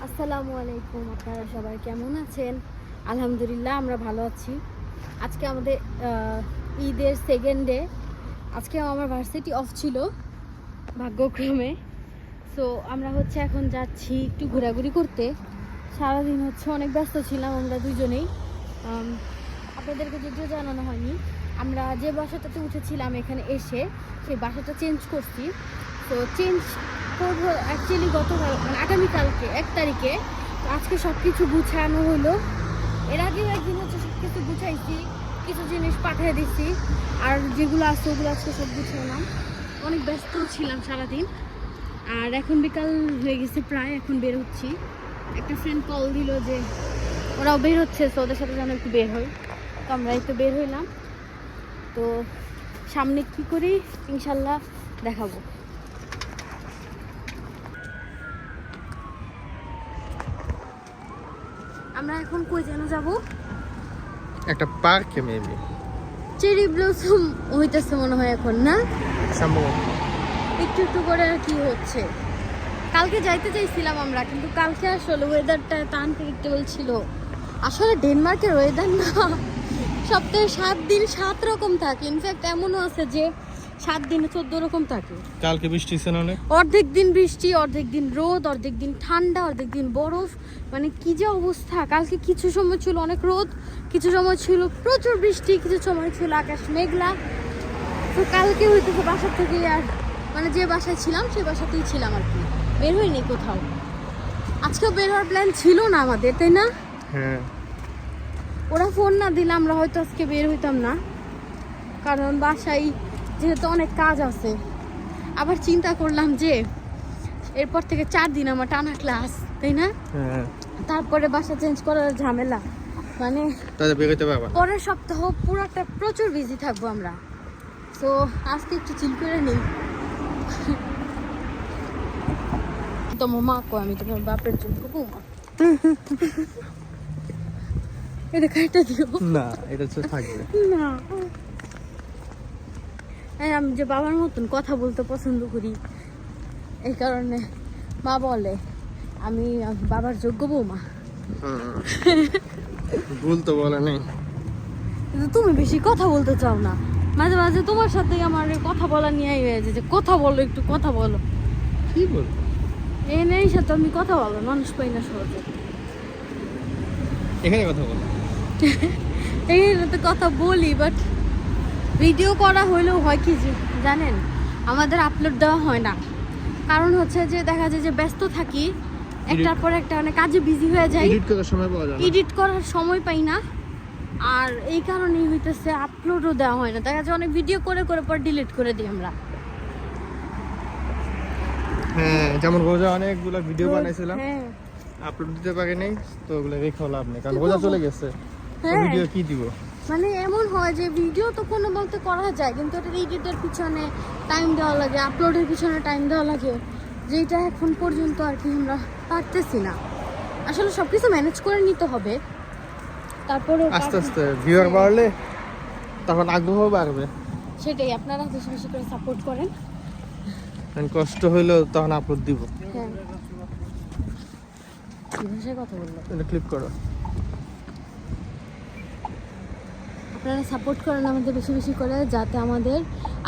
আসসালামু আলাইকুম, আপনারা সবাই কেমন আছেন? আলহামদুলিল্লাহ আমরা ভালো আছি। আজকে আমাদের ঈদের সেকেন্ড ডে। আজকে আমার ভার্সিটি অফ ছিল ভাগ্যক্রমে। সো আমরা এখন যাচ্ছি একটু ঘোরাঘুরি করতে। সারাদিন অনেক ব্যস্ত ছিলাম আমরা দুজনেই। আপনাদেরকে যদিও জানানো হয়নি, আমরা যে বাসাটাতে উঠেছিলাম এখানে এসে সেই বাসাটা চেঞ্জ করছি। তো চেঞ্জ করবো অ্যাকচুয়ালি গতকাল মানে আগামীকালকে 1 তারিখে। তো আজকে সব কিছু গুছানো হলো। এর আগেও একদিন সব কিছু গুছাইছি, কিছু জিনিস পাঠিয়ে দিচ্ছি, আর যেগুলো আছে ওগুলো আজকে সব গুছালাম। অনেক ব্যস্ত ছিলাম সারাদিন, আর এখন বিকাল হয়ে গেছে প্রায়, এখন বের হচ্ছি। একটা ফ্রেন্ড কল দিল যে ওরাও বের হচ্ছে, তো ওদের সাথে যেন একটু বের হই। তো আমরাই তো বের হইলাম। তো সামনে কি করি ইনশাল্লাহ দেখাবো। আমরা এখন কই যেন যাব? একটা পার্কে মেবি। চেরি ব্লসম হইতেছে মনে হয় এখন, না? সম্ভবত একটু একটু করে আর কি হচ্ছে। কালকে যাইতে চাইছিলাম আমরা, কিন্তু কালকে আসলে ওয়েদারটা তা আনপ্রেডিক্টেবল ছিল। আসলে ডেনমার্কের ওয়েদার না সপ্তাহে 7 দিন 7 রকম থাকে। ইনফ্যাক্ট এমনও আছে যে 7 দিনে 14 রকম থাকে। কালকে বৃষ্টি ছিল না? অর্ধেক দিন বৃষ্টি, অর্ধেক দিন রোদ, অর্ধেক দিন ঠান্ডা, অর্ধেক দিন বরফ। মানে কি যে অবস্থা! কালকে কিছু সময় ছিল অনেক রোদ, কিছু সময় ছিল প্রচুর বৃষ্টি, কিছু সময় ছিল আকাশ মেঘলা। তো কালকে হইতেছে বাসা থেকে, আর মানে যে বাসায় ছিলাম সেই বাসাতেই ছিলাম আর কি, বের হইনি কোথাও। আজকেও বের হওয়ার প্ল্যান ছিল না আমাদের, তাই না? হ্যাঁ। ওরা ফোন না দিলে আমরা হয়তো আজকে বের হইতাম না, কারণ বাসায় যেহেতু অনেক কাজ আছে। আবার চিন্তা করলাম যে এরপর থেকে 4 দিন আমার টানা ক্লাস, তাই না? হ্যাঁ। তারপরে বাসা চেঞ্জ করার ঝামেলা, মানে তাহলে বের হইতে পারবা। পরের সপ্তাহ পুরোটা প্রচুর বিজি থাকবো আমরা। তো আজকে একটু চিল করে নিই। তোমার মা কো, আমি তোমার বাপের জন্য বৌমা। এটা কাইটা দিও না, এটা তো থাকবে না। আমি যে বাবার মতন কথা বলতে পছন্দ করি, এই কারণে মা বলে আমি বাবার যোগ্য বৌমা। ভুল তো বলে নেই, কিন্তু তুমি বেশি কথা বলতে চাও না। মাঝে মাঝে তোমার সাথে আমার কথা বলা নিয়ে হয়ে যায় যে কথা বলো, একটু কথা বলো। কি বল এই নেই সাথে আমি কথা বলো, মানুষ পাই না সহজে। এখানে কথা বল। এই তো কথা বলি, বাট ভিডিও করা হইলেও হয় কি জানেন, আমাদের আপলোড দেওয়া হয় না। কারণ যে দেখা যায় যে ব্যস্ত থাকি, একটার পর একটা অনেক কাজে বিজি হয়ে যাই, এডিট করার সময় পাওয়া যায় না, এডিট করার সময় পাই না। আর এই কারণেই হইতেছে আপলোডও দেওয়া হয় না। দেখা যায় অনেক ভিডিও করে করে পর ডিলিট করে দিই আমরা। হ্যাঁ, যেমন রোজা অনেকগুলো ভিডিও বানাইছিলাম, হ্যাঁ আপলোড দিতে পারি নাই, তো ওগুলো রেখে লাভ নেই, কারণ রোজা চলে গেছে। হ্যাঁ, ভিডিও কি দিব? মানে এমন হয় যে ভিডিও তো কোনো বলতে করা যায়, কিন্তু এটা এডিটের পিছনে টাইম দেওয়া লাগে, আপলোডের পিছনে টাইম দেওয়া লাগে, যেটা এখন পর্যন্ত আর কি আমরা পারতেছি না। আসলে সব কিছু ম্যানেজ করে নিতে হবে, তারপরে আস্তে আস্তে ভিউয়ার বাড়লে তখন আগ্রহ বাড়বে। সেটাই, আপনারা বেশি বেশি করে সাপোর্ট করেন। কষ্ট হইলেও তখন আপলোড দিব। হ্যাঁ, কি ভাষায় কথা বললো? এটা ক্লিক করো। আপনারা সাপোর্ট করেন আমাদের বেশি বেশি করে, যাতে আমাদের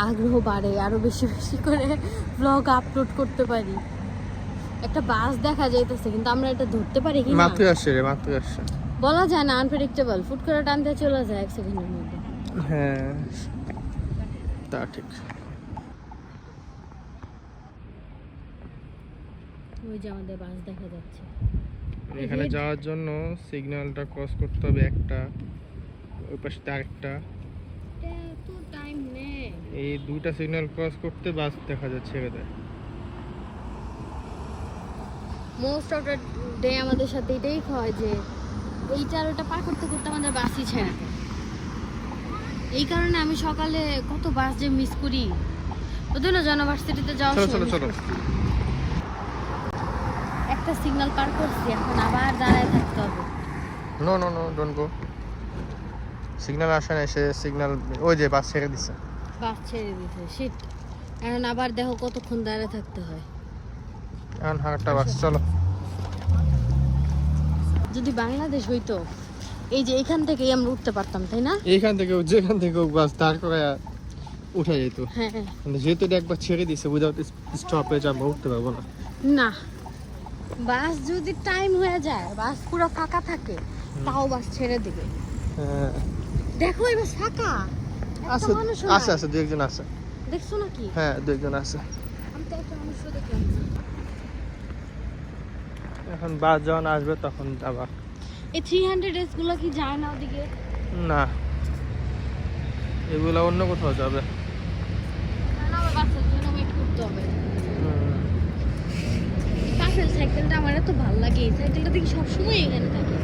আগ্রহ বাড়ে, আরও বেশি বেশি করে ব্লগ আপলোড করতে পারি। একটা বাস দেখা যাইতেছে, কিন্তু আমরা এটা ধরতে পারি কি না মাত্র আসছে রে, মাত্র আসছে। বলা যায় না, আনপ্রেডিক্টেবল। ফুট করে টানতে চলে যায় 1 সেকেন্ডের মধ্যে। হ্যাঁ, তা ঠিক। ওই যে আমাদের বাস দেখা যাচ্ছে। এখানে যাওয়ার জন্য সিগন্যালটা ক্রস করতে হবে একটা, ওই পাশে আরেকটা, এত টাইম নেই। এই দুইটা সিগন্যাল ক্রস করতে বাস দেখা যাচ্ছে, ছেড়ে দেয়। মোস্ট অফ দ্য ডে আমাদের সাথে এটাই হয় যে এইটা আর ওটা পার করতে করতে আমাদের বাসই ছেড়ে দেয়। এই কারণে আমি সকালে কত বাস যে মিস করি। ওদের না ইউনিভার্সিটিতে যাওয়ার চলো চলো সময় চলো। একটা সিগন্যাল পার করছি, এখন আবার দাঁড়ায় থাকতে হবে। No no no, don't go. Signal আসে না, সে সিগন্যাল ওই যে বাস ছেড়ে দিছে। বাস ছেড়ে দিতে শিট, এখন আবার দেখো কতক্ষণ দাঁড়ায় থাকতে হয়। এখন হাঁটা বাস, চলো। যদি বাংলাদেশ হইতো এই যে এখান থেকেই আমরা উঠতে পারতাম, তাই না? এইখান থেকে যেখান থেকে বাস দাঁড় করে উঠে যেত। হ্যাঁ কিন্তু যেহেতু এটা একবার ছেড়ে দিছে উইদাউট স্টপেজ আমরা উঠতে পারবো না। না, বাস যদি টাইম হয়ে যায়, বাস পুরো ফাঁকা থাকে, তাও বাস ছেড়ে দিবে। হ্যাঁ দেখো এই বাস ফাঁকা, আছে একটা মানুষও আছে নাই। আছে দু একজন আছে। দেখছো নাকি? হ্যাঁ দু একজন আছে। আমি তো একটা মানুষও দেখলাম না। এখন বাস যখন আসবে তখন যাবা। এই 300 ডেজ গুলো কি যায় না ওদিকে? না, এগুলা অন্য কোথাও যাবে। না, আমার বাসের জন্য ওয়েট করতে হবে। কাফেল সাইকেলটা আমার এত ভালো লাগে, এই সাইকেলটা দেখি সবসময় এখানে থাকে।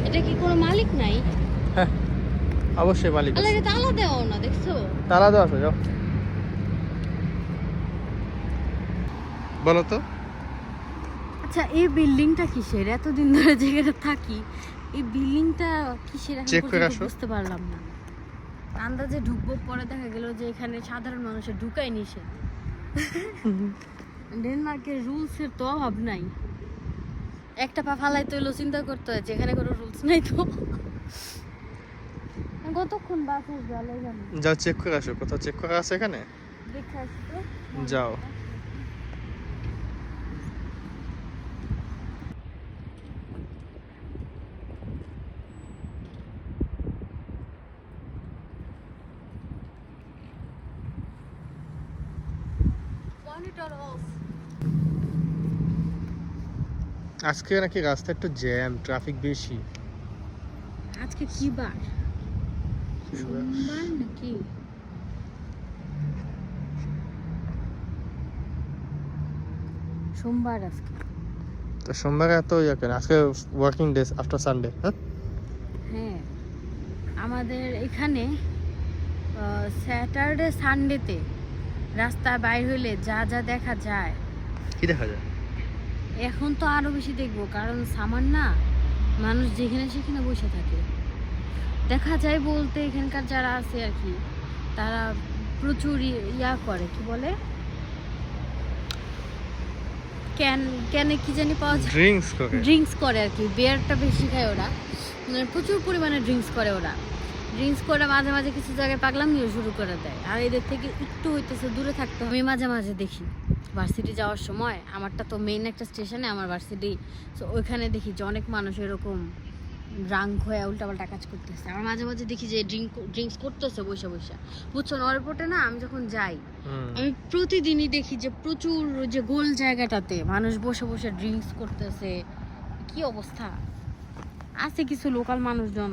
এটা কি কোনো মালিক নাই? হ্যাঁ অবশ্যই মালিক আল্লাহ, আছে। এটা তালা দেওয়া না, দেখছো? তালা দেওয়া আছে, যাও বলো তো। আচ্ছা, এই বিল্ডিংটা কিসের? এতদিন ধরে যেখানে থাকি এই বিল্ডিংটা কিসের এখন চেক করে পর্যন্ত আসো। বুঝতে পারলাম না। আন্দাজে ঢুকবো, পরে দেখা গেল যে এখানে সাধারণ মানুষের ঢুকাই নিষেধ। ডেনমার্কের রুলসের তো অভাব নাই। একটা পা ফালাই তৈলো চিন্তা করতে হয়, যেখানে কোনো রুলস নাই তো। কতক্ষণ বাস আসবে আল্লাহ জানে। যাও চেক করে আসো, কোথাও চেক করা আছে এখানে, দেখে আসি তো। যাও। Monitor of. আজকে নাকি রাস্তা একটু জ্যাম, ট্রাফিক বেশি। আজকে কি বার? সোমবার নাকি? সোমবার আজকে। তো সোমবারে এত ইয়ে কেন? আজকে ওয়ার্কিং ডেজ আফটার সানডে। হ্যাঁ, আমাদের এখানে স্যাটারডে সানডেতে রাস্তায় বাইর হইলে যা যা দেখা যায়, কি দেখা যায়? এখন তো আরো বেশি দেখবো, কারণ সামার না, মানুষ যেখানে সেখানে বসে থাকে। দেখা যায় বলতে এখানকার যারা আছে আর কি, তারা প্রচুর ইয়া করে, কি বলে, ক্যানে কি জানি পাওয়া যায়, ড্রিঙ্কস করে। ড্রিঙ্কস করে আর কি। বিয়ারটা বেশি খায় ওরা, মানে প্রচুর পরিমাণে ড্রিঙ্কস করে ওরা। ড্রিঙ্কস করে মাঝে মাঝে কিছু জায়গায় পাগলামিও শুরু করে দেয়। আর এদের থেকে একটু হইতেছে দূরে থাকতে হবে। আমি মাঝে মাঝে দেখি ভার্সিটি যাওয়ার সময়, আমারটা তো মেইন একটা স্টেশনে আমার ভার্সিটি, সো ওইখানে দেখি যে অনেক মানুষ এরকম ড্রাঙ্ক হয়ে উল্টাপাল্টা কাজ করতেছে। আমার মাঝে মাঝে দেখি যে ড্রিঙ্কস করতেছে বসে বসে, বুঝছো? নরপটে না, আমি যখন যাই আমি প্রতিদিনই দেখি যে প্রচুর যে গোল জায়গাটাতে মানুষ বসে বসে ড্রিঙ্কস করতেছে। কি অবস্থা! আছে কিছু লোকাল মানুষজন,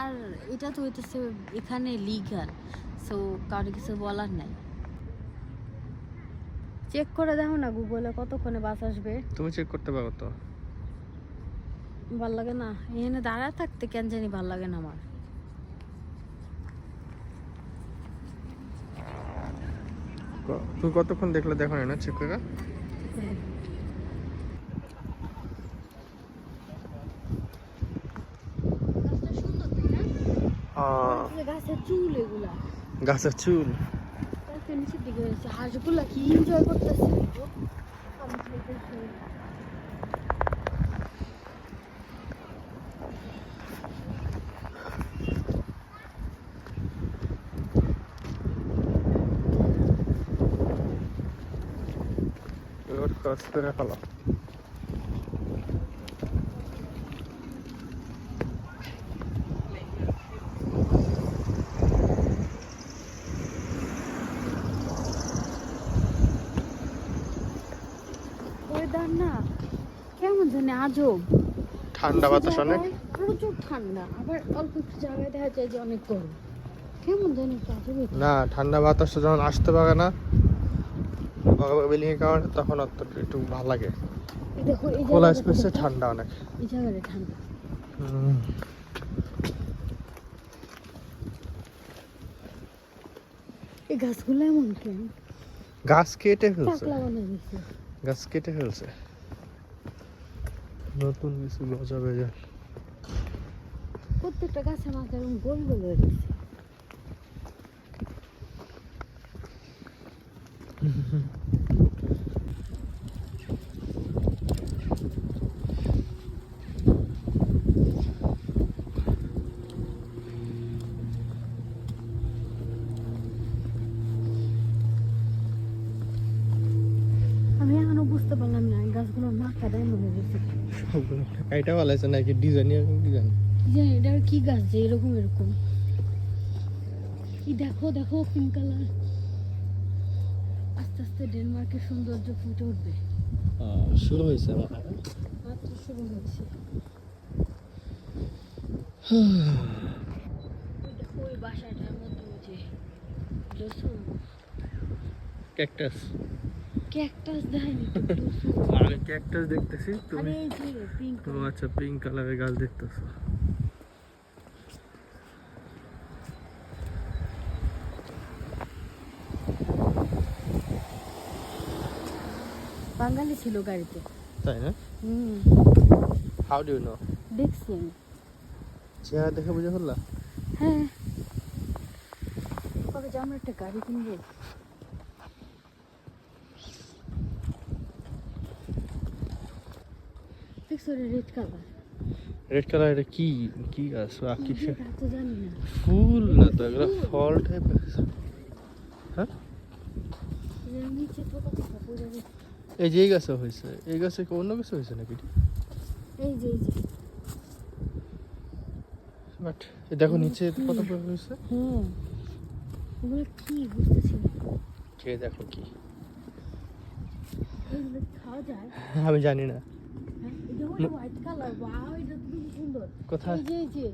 আর এটা তো হইতেছে এখানে লিগাল, সো কারো কিছু বলার নাই। চেক করে দেখো না গুগলে কতক্ষণে বাস আসবে। তুমি চেক করতে পারো তো। ভাল লাগে না এখানে দাঁড়ায় থাকতে, কেন জানি ভাল লাগে না আমার। তুমি কতক্ষণ দেখলে দেখো না চেক করে? গাছটা সুন্দর, তাই না? গাছের চুল, এগুলা গাছের চুল। গাছের নিচের দিকে রয়েছে। হাঁসগুলা কি এনজয় করতেছে। রোড ক্রস করে ফেলো। ওয়েদার না কেমন জানি আজব। ঠান্ডা বাতাস অনেক। প্রচুর ঠান্ডা, আবার অল্প একটু জায়গায় দেখা যায় যে অনেক গরম। কেমন জানি একটু আজব। না, ঠান্ডা বাতাসটা যখন আসতে পারে না বিল্ডিং এর কারণে, তখন একটু ভালো লাগে। দেখো এই খোলা জায়গাটা স্পেসে দেখো, ঠান্ডা অনেক। এই জায়গাটা ঠান্ডা। এই গাছগুলো এমন কেন? গাছ কেটে ফেলছে, পাকলা বানিয়ে দিচ্ছে। গাছ কেটে ফেলছে, নতুন কিছু গজাবে যায়। প্রত্যেকটা গাছের মাথা এরকম গোল গোল হয়ে গেছে। আমি এখনো বুঝতে পারলাম না এই গাছগুলোর মাথা দেয় মনে হয়েছে সবগুলো কাইটা ভালো আছে নাকি ডিজাইন এরকম ডিজাইন কি জানি এটা আর কি গাছ যে এরকম এরকম কি দেখো দেখো পিঙ্ক কালার আস্তে আস্তে ডেনমার্কের সৌন্দর্য ফুটে উঠবে শুরু হয়েছে আমার মাত্র শুরু হয়েছে ওই দেখো ওই বাসাটার মধ্যে ওই যে ব্লসম ক্যাকটাস ক্যাকটাস দেখায়নি তো আমি ক্যাকটাস দেখতেছি আরে তুমি এই যে পিঙ্ক ও আচ্ছা পিঙ্ক কালারের গাছ দেখতেছো বাঙালি ছিল গাড়িতে তাই না হুম হাউ ডু ইউ নো দেখছি আমি চেহারা দেখে বুঝে ফেললা হ্যাঁ কবে যে আমরা একটা গাড়ি কিনবো দেখছো রেড কালার রেড কালার এটা কি কি গাছ বা কি তা তো জানি না ফুল না তো এগুলো ফল টাইপের হ্যাঁ এর নিচে ছোট ছোট পড়ে গেছে এই যে এই গাছে হয়েছে এই গাছে কি অন্য কিছু হয়েছে নাকি এই যে বাট দেখো নিচে কত পড়ে হয়েছে হ্যাঁ এগুলো কি বুঝতেছি না খেয়ে দেখো কি এগুলো খাওয়া যায় আমি জানি না হ্যাঁ এটা হলো হোয়াইট কালার ওয়াও এটা তো খুব সুন্দর কোথায় এই যে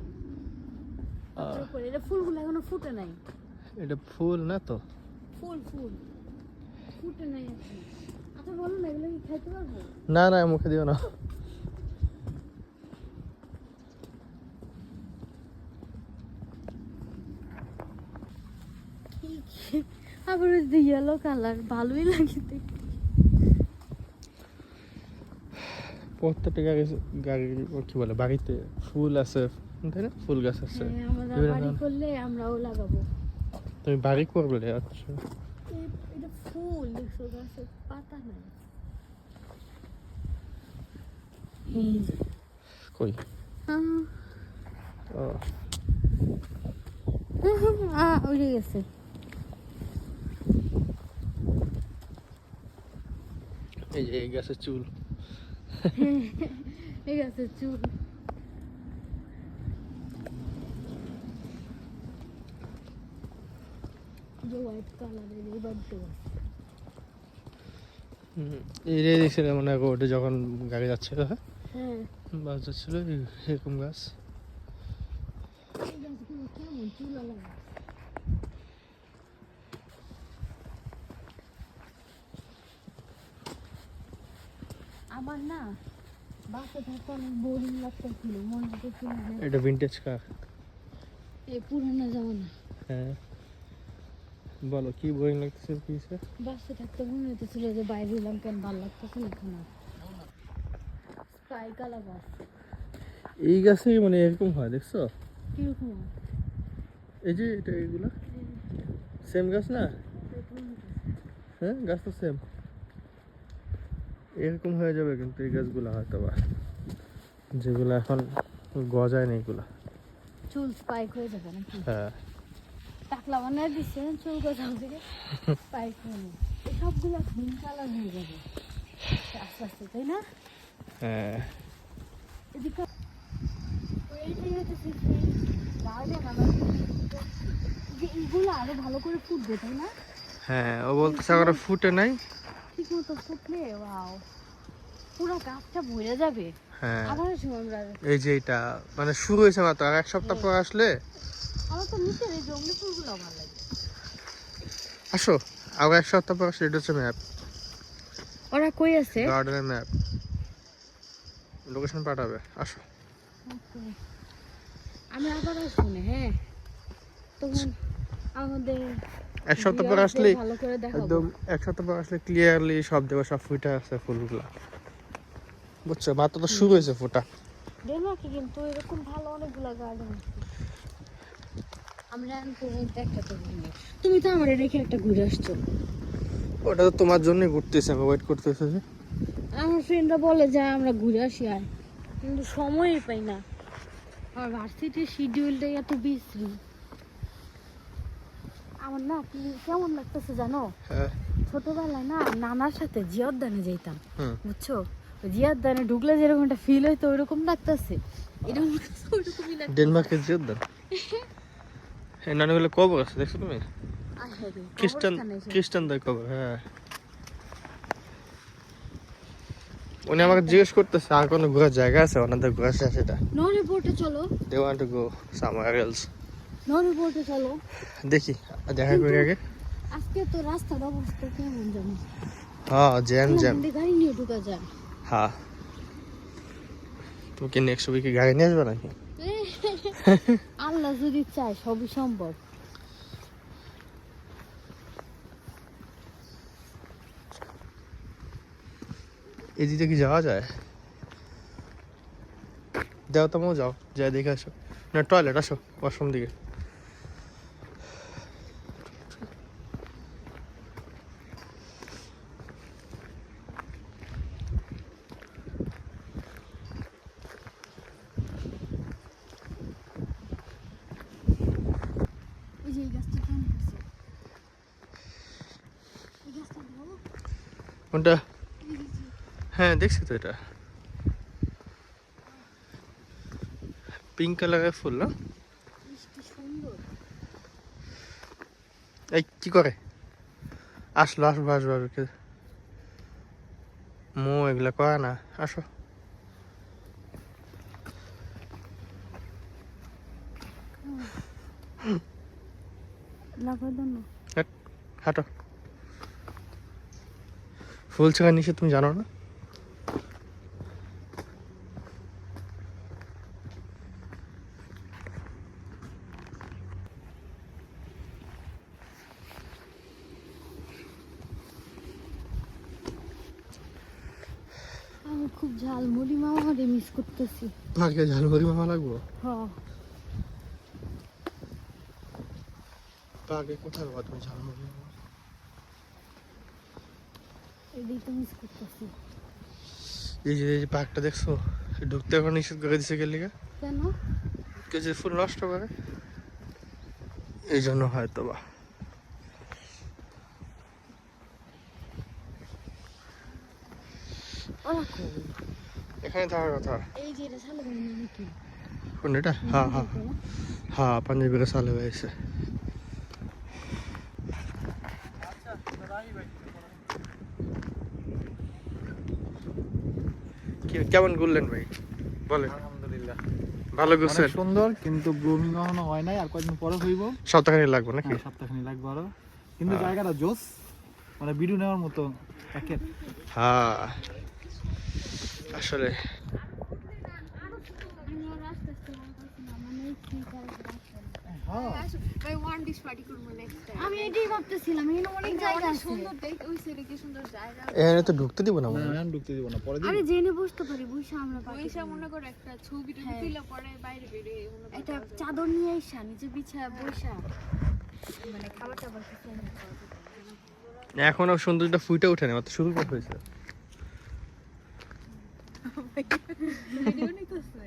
তারপরে এটা ফুলগুলো এখনো ফুটে নাই এটা ফুল না তো ফুল ফুটে নাই এখন আচ্ছা বলো না এগুলো কি খাইতে পারবো না না মুখে দিও না আবার ওই যে ইয়েলো কালার ভালোই লাগে দেখতে প্রত্যেকটা গাড়ি কি বলে বাড়িতে ফুল আছে তাই না ফুল গাছ আছে হ্যাঁ আমরা বাড়ি করলে আমরাও লাগাবো তুমি বাড়ি করবে আচ্ছা এটা ফুল দেখছো গাছের পাতা নাই এই যে কই ও উড়ে গেছে এই যে এই গাছের চুল এই গাছের চুল যে হোয়াইট কালারের এই বাড়িতে এই রে দেখছিলাম মনে হয় ওটা যখন গাড়ি যাচ্ছিল হ্যাঁ হ্যাঁ বাস যাচ্ছিল এরকম গাছ এই গাছগুলো কেমন চুল লাগা আমার না বাসে থাকতে অনেক বোরিং লাগতেছিল মনে হচ্ছিল এটা ভিন্টেজ কার এই পুরানো জামানা হ্যাঁ বলো কি বোরিং লাগতেছে কি বাসে থাকতে মনে হতেছিল যে বাইরে এলাম কেন ভালো লাগতেছে না খানা স্কাই কালার বাস এই গাছে মানে এরকম হয় দেখছো কিরকম এই যে এটা এগুলা সেম গাছ না হ্যাঁ গাছ তো সেম এরকম হয়ে যাবে কিন্তু এই গাছগুলো হয়তো বা যেগুলো এখন গজায় না এগুলা চুল স্পাইক হয়ে যাবে নাকি হ্যাঁ টাকলা বানায় দিচ্ছে চুল গজাল থেকে স্পাইক হয়ে এই সবগুলো গ্রিন কালার হয়ে যাবে আস্তে আস্তে তাই না হ্যাঁ এদিকে এইটাই হচ্ছে গার্ডেন আমার যে এইগুলো আরো ভালো করে ফুটবে তাই না হ্যাঁ ও বলতেছে আবার ফুটে নাই ঠিক মতো ফুটলে ওয়াও পুরো গাছটা ভরে যাবে হ্যাঁ আবার আসবো আমরা এই যে এটা মানে শুরু হয়েছে মাত্র আর এক সপ্তাহ পর আসলে আমার তো নিচে এই জঙ্গলি ফুলগুলো ভালো লাগে আসো আবার এক সপ্তাহ পর আসলে এটা হচ্ছে ম্যাপ ওরা কই আছে গার্ডেনের ম্যাপ লোকেশন পাঠাবে আসো আমি আবার আসবো না হ্যাঁ তখন আমাদের এক সপ্তাহ পর আসলে ভালো করে দেখাবো একদম এক সপ্তাহ পর আসলে ক্লিয়ারলি সব দেবো সব ফুটে আছে ফুলগুলা বুঝছো মাত্র তো শুরু হয়েছে ফোটা ডেনমার্কে কিন্তু এরকম ভালো অনেকগুলো গার্ডেন আছে আমরা এখন পর্যন্ত একটা তো ঘুরি তুমি তো আমার রেখে একটা ঘুরে আসছো ওটা তো তোমার জন্যই ঘুরতেছে আমি ওয়েট করতেছে যে আমার ফ্রেন্ডরা বলে যে আমরা ঘুরে আসি আর কিন্তু সময়ই পাই না আমার ভার্সিটির শিডিউলটাই এত বিশ্রী আমার না কি কেমন লাগতেছে জানো হ্যাঁ ছোটবেলায় না নানার সাথে জিয়াউদ্দানে যেতাম, হুম। বুঝছো? ওই জিয়াউদ্দানে ঢুকলে যেরকম একটা ফিল হইতো ওইরকম লাগতেছে, এরকম ওইরকমই লাগতেছে। ডেনমার্কের জিওদান এই নানাগুলো কবর আছে দেখছো তুমি? আহারে, খ্রিস্টান কবরস্থানে এসে। খ্রিস্টানদের কবর, হ্যাঁ। উনি আমাকে জিজ্ঞেস করতেছে আর কোনো ঘোরার জায়গা আছে, ওনাদের ঘোরা শেষ এটা। নো রিপোর্টে চলো, they want to go somewhere else. No রিপোর্টে চলো। দেখি দেখা করি আগে। আজকে তো রাস্তার অবস্থা কেমন জানি, হ্যাঁ জ্যাম জ্যাম। গাড়ি নিয়ে ঢুকা যায়। হ্যাঁ তুমি কি নেক্সট উইকে গাড়ি নিয়ে আসবে নাকি? আল্লাহ যদি চায় সবই সম্ভব। এদিকে কি যাওয়া যায়? যাও তোমরাও যাও, যাই দেখে আসো। না টয়লেট আসো, ওয়াশরুম দিকে। এই যে এই গাছটা কেমন আছে, এই গাছটা ভালো। কোনটা? হ্যাঁ দেখছি তো, এটা পিঙ্ক কালারের ফুল না? কি সুন্দর। এই কি করে আসলো? আসবো আসবো আসবো, মো এগুলা করে না, আসো। লাগাই দাও না। হাঁটো। ফুল ছেঁড়া নিষেধ তুমি জানো না? আমি খুব ঝালমুড়ি মামারে মিস করতেছি। আগে ঝালমুড়ি মামা লাগবো। হ্যাঁ, আগে কোথায় বাবা তুমি ঝালমুড়ি মামা? এদিকে তো মিস করতেছি। এই যে পার্কটা দেখছো, ঢুকতে এখন নিষেধ করে দিছে গেলে কেন? কেউ যে ফুল নষ্ট করে এই জন্য হয়তো বা। ওরা কই? এখানে থাকার কথা। এই যে এটা চালু করে নাকি? কোন এটা? হ্যাঁ হ্যাঁ হ্যাঁ, পাঞ্জাবিরা চালু হয়েছে। কেমন ঘুরলেন ভাই বলেন? আলহামদুলিল্লাহ ভালো ঘুরছেন? অনেক সুন্দর, কিন্তু গ্রুমিং এখনো হয় নাই, আর কয়েকদিন পরে হইব। সপ্তাহখানি লাগবে নাকি? হ্যাঁ, সপ্তাহখানি লাগবে আরো, কিন্তু হ্যাঁ। জায়গাটা জোস, মানে ভিডিও নেওয়ার মতো। প্যাকেট হ্যাঁ আসলে আমি এটাই ভাবতেছিলাম, এখানে অনেক জায়গা আছে। এখানে তো ঢুকতে দিব না মনে হয়। এখন ঢুকতে দিব না, পরে আরে জেনে বসতে পারি, বসে আমরা পয়সা মনে করে একটা ছবি টবি হ্যাঁ। তুলে পরে বাইরে বেরিয়ে মনে করো একটা চাদর নিয়ে আইসা নিচে বিছায়া বসা, মানে খাবার টাবার কিছু এনে খাওয়া যাবে। এখনো সৌন্দর্যটা ফুটে ওঠে না, মাত্র শুরু করা হয়েছে। ভিডিও নিতেছে।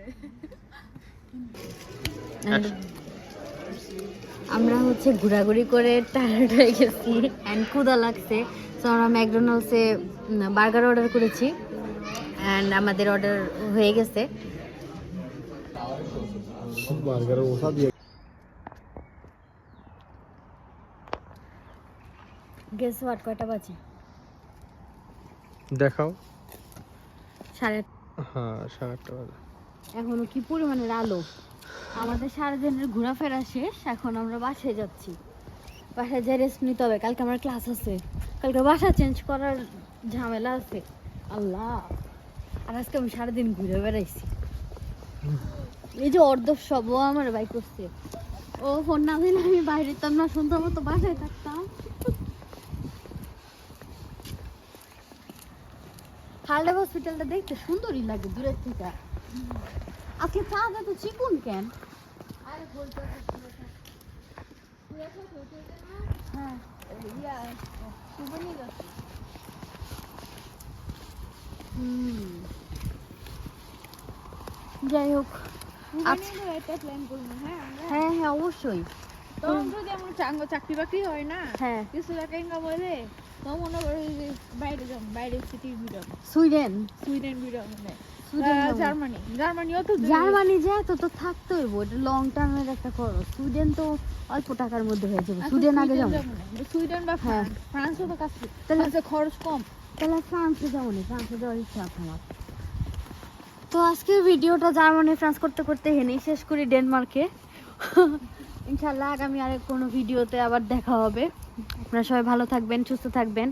আমরা হচ্ছে ঘোরাঘুরি করে টায়ার্ড হয়ে গেছি অ্যান্ড ক্ষুধা লাগছে, তো আমরা ম্যাকডোনাল্ডসে বার্গার অর্ডার করেছি অ্যান্ড আমাদের অর্ডার হয়ে গেছে। বার্গারের ওষা দিয়ে গেস হোয়াট, কয়টা বাজে? দেখাও। 8:30। হ্যাঁ 8:30 বাজে। এখনো কি পরিমাণের আলো। আমাদের সারাদিনের ঘোরাফেরা শেষ, এখন আমরা বাসায় যাচ্ছি। বাসায় যেয়ে রেস্ট নিতে হবে, কালকে আমার ক্লাস আছে, কালকে বাসা চেঞ্জ করার ঝামেলা আছে। আল্লাহ, আর আজকে আমি সারাদিন ঘুরে বেড়াইছি। এই যে অর্ধসব ও আমার বাইক করছে, ও ফোন না দিলে আমি বাইরে যেতাম না, সুন্দর মতো বাসায় থাকতাম। হার্লে হসপিটালটা দেখতে সুন্দরই লাগে দূরের থেকে। আজকে চাঁদ এত চিকুন কেন? হ্যাঁ, যাই হোক, আচ্ছা, একটা প্ল্যান করবো, হ্যাঁ আমরা। হ্যাঁ হ্যাঁ অবশ্যই। তখন যদি আমার চাকরি বাকরি হয় না, হ্যাঁ কিছু টাকা ইনকাম হলে তো মনে করো এই যে বাইরে যান, বাইরে সিটির ভিডিও, সুইডেন সুইডেন ভিডিও মানে সুইডেন যাবো। জার্মানিও তো জার্মানি যায় তো থাকতে হইব, এটা লং টার্মের একটা খরচ। সুইডেন তো অল্প টাকার মধ্যে হয়ে যাবে। সুইডেন আগে যাবো। সুইডেন বা হ্যাঁ। ফ্রান্সও তো কাছে, তাহলে তাহলে খরচ কম। তাহলে ফ্রান্সে যাবো না, ফ্রান্সে যাওয়ার ইচ্ছা আছে আমার। তো আজকের ভিডিওটা জার্মানি ফ্রান্স করতে করতে হেনেই শেষ করি ডেনমার্কে। ইনশাল্লাহ আগামী আরেক কোনো ভিডিওতে আবার দেখা হবে। আপনারা সবাই ভালো থাকবেন, সুস্থ থাকবেন,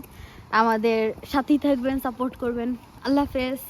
আমাদের সাথেই থাকবেন, সাপোর্ট করবেন। আল্লাহ হাফেজ।